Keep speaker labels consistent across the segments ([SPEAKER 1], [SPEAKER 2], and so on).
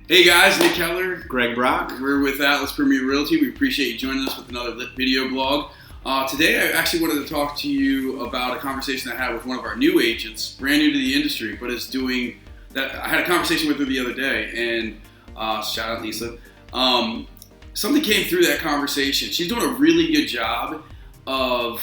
[SPEAKER 1] Hey guys, Nick Keller,
[SPEAKER 2] Greg Brock.
[SPEAKER 1] We're with Atlas Premier Realty. We appreciate you joining us with another video blog. Today I actually wanted to talk to you about a conversation I had with one of our new agents, brand new to the industry, but is doing that. I had a conversation with her the other day, and shout out Lisa. Something came through that conversation. She's doing a really good job of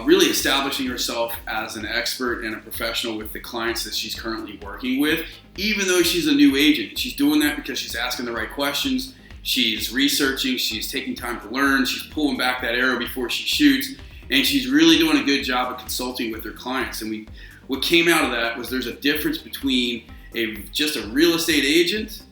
[SPEAKER 1] really establishing herself as an expert and a professional with the clients that she's currently working with, even though she's a new agent. She's doing that because she's asking the right questions, she's researching, she's taking time to learn, she's pulling back that arrow before she shoots, and she's really doing a good job of consulting with her clients. And what came out of that was there's a difference between just a real estate agent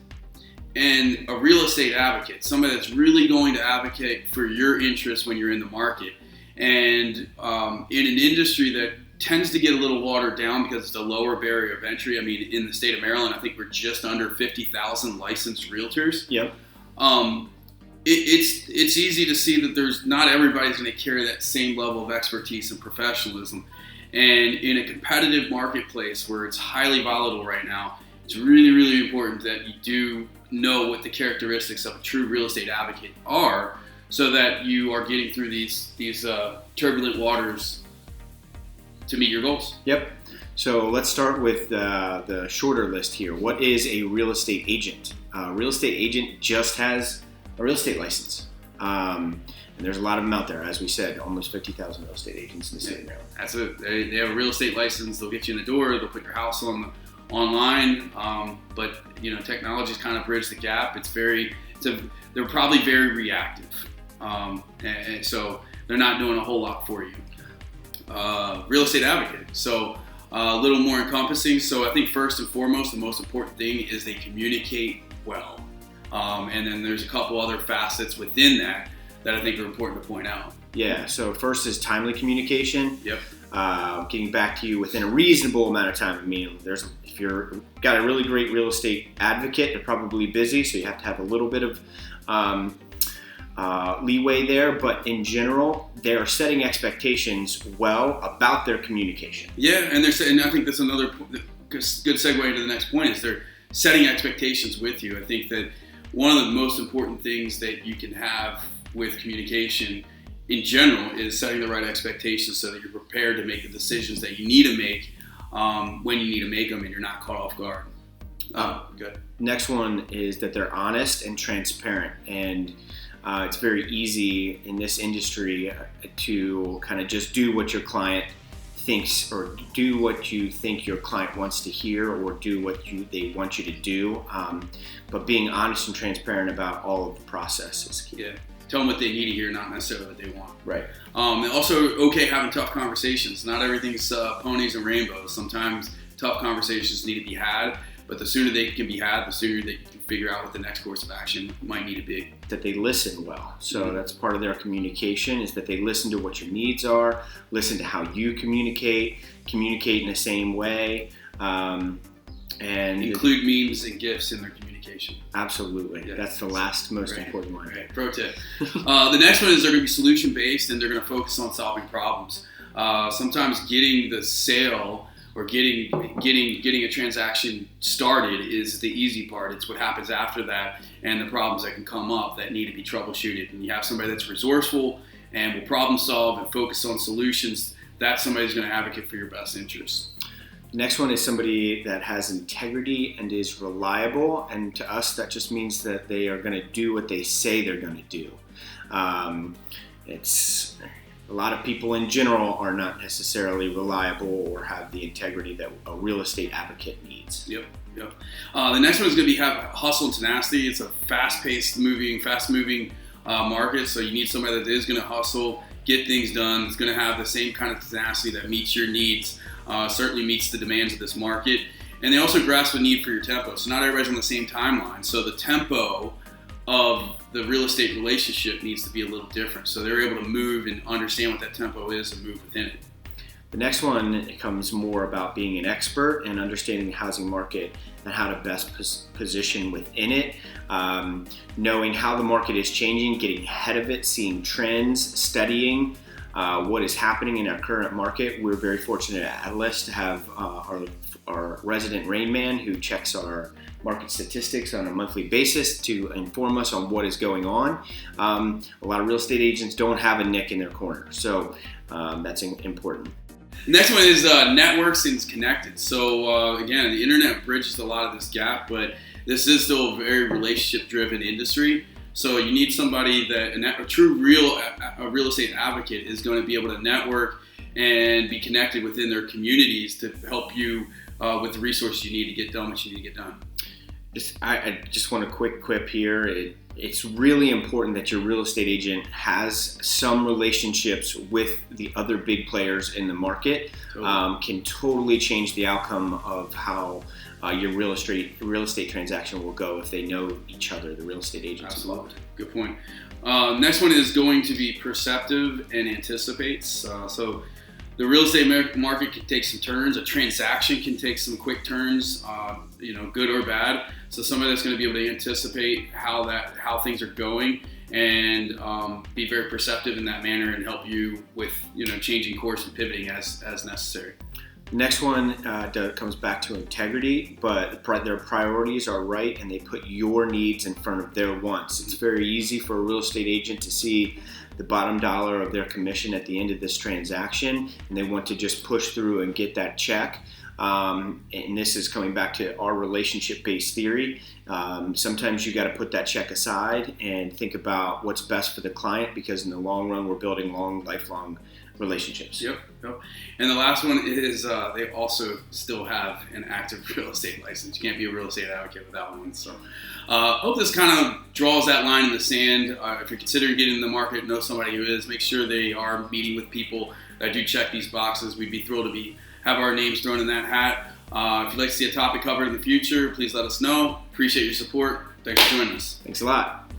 [SPEAKER 1] and a real estate advocate, somebody that's really going to advocate for your interests when you're in the market. And in an industry that tends to get a little watered down because it's a lower barrier of entry. I mean, in the state of Maryland, I think we're just under 50,000 licensed realtors.
[SPEAKER 2] Yep.
[SPEAKER 1] It's easy to see that there's not everybody's going to carry that same level of expertise and professionalism. And in a competitive marketplace where it's highly volatile right now, it's really, really important that you do know what the characteristics of a true real estate advocate are, so that you are getting through these turbulent waters to meet your goals.
[SPEAKER 2] Yep. So let's start with the shorter list here. What is a real estate agent? A real estate agent just has a real estate license. And there's a lot of them out there. As we said, almost 50,000 real estate agents in the state of Maryland.
[SPEAKER 1] That's it. They have a real estate license. They'll get you in the door. They'll put your house online. But technology's kind of bridged the gap. They're probably very reactive. And so they're not doing a whole lot for you. Real estate advocate, so a little more encompassing. So I think first and foremost, the most important thing is they communicate well. And then there's a couple other facets within that I think are important to point out.
[SPEAKER 2] Yeah, so first is timely communication.
[SPEAKER 1] Yep.
[SPEAKER 2] Getting back to you within a reasonable amount of time. I mean, if you're got a really great real estate advocate, they're probably busy, so you have to have a little bit of leeway there, but in general, they are setting expectations well about their communication.
[SPEAKER 1] Yeah, and I think that's another good segue into the next point is they're setting expectations with you. I think that one of the most important things that you can have with communication in general is setting the right expectations so that you're prepared to make the decisions that you need to make when you need to make them and you're not caught off guard. Good.
[SPEAKER 2] Next one is that they're honest and transparent, and it's very easy in this industry to kind of just do what your client thinks, or do what you think your client wants to hear, or do what they want you to do. But being honest and transparent about all of the process is key.
[SPEAKER 1] Yeah. Tell them what they need to hear, not necessarily what they want.
[SPEAKER 2] Right.
[SPEAKER 1] And also, okay, having tough conversations. Not everything's ponies and rainbows. Sometimes tough conversations need to be had, but the sooner they can be had, the sooner they can figure out what the next course of action might need to be.
[SPEAKER 2] That they listen well. So that's part of their communication, is that they listen to what your needs are, listen to how you communicate in the same way, and
[SPEAKER 1] include memes and gifts in their communication.
[SPEAKER 2] Absolutely. Yeah. That's the last most important one.
[SPEAKER 1] Right. Pro tip. The next one is they're going to be solution-based, and they're going to focus on solving problems. Sometimes getting the sale or getting a transaction started is the easy part. It's what happens after that and the problems that can come up that need to be troubleshooted. And you have somebody that's resourceful and will problem solve and focus on solutions. That's somebody who's going to advocate for your best interests.
[SPEAKER 2] The next one is somebody that has integrity and is reliable. And to us, that just means that they are going to do what they say they're going to do. A lot of people in general are not necessarily reliable or have the integrity that a real estate advocate needs.
[SPEAKER 1] Yep. The next one is going to have hustle and tenacity. It's a fast moving market, so you need somebody that is going to hustle, get things done. It's going to have the same kind of tenacity that meets your needs, certainly meets the demands of this market. And they also grasp the need for your tempo. So not everybody's on the same timeline. So the tempo of the real estate relationship needs to be a little different. So they're able to move and understand what that tempo is and move within it.
[SPEAKER 2] The next one comes more about being an expert and understanding the housing market and how to best position within it, knowing how the market is changing, getting ahead of it, seeing trends, studying, what is happening in our current market. We're very fortunate at Atlas to have our resident rain man who checks our market statistics on a monthly basis to inform us on what is going on. A lot of real estate agents don't have a nick in their corner, so that's important.
[SPEAKER 1] Next one is networks and connected. So again, the internet bridges a lot of this gap, but this is still a very relationship-driven industry. So you need somebody that a true real estate advocate is going to be able to network and be connected within their communities to help you with the resources you need to get done what you need to get done.
[SPEAKER 2] I just want a quick quip here. It's really important that your real estate agent has some relationships with the other big players in the market. Totally. Can totally change the outcome of how your real estate transaction will go if they know each other, the real estate agents.
[SPEAKER 1] Absolutely. Good point. Next one is going to be perceptive and anticipates. So the real estate market can take some turns. A transaction can take some quick turns, good or bad. So somebody that's going to be able to anticipate how things are going and be very perceptive in that manner and help you with changing course and pivoting as necessary.
[SPEAKER 2] Next one comes back to integrity, but their priorities are right and they put your needs in front of their wants. It's very easy for a real estate agent to see the bottom dollar of their commission at the end of this transaction, and they want to just push through and get that check. And this is coming back to our relationship-based theory. Sometimes you got to put that check aside and think about what's best for the client, because in the long run, we're building lifelong relationships.
[SPEAKER 1] Yep. And the last one is they also still have an active real estate license. You can't be a real estate advocate without one. So hope this kind of draws that line in the sand. If you're considering getting in the market, know somebody who is. Make sure they are meeting with people that do check these boxes. We'd be thrilled to have our names thrown in that hat. If you'd like to see a topic covered in the future, please let us know. Appreciate your support. Thanks for joining us.
[SPEAKER 2] Thanks a lot.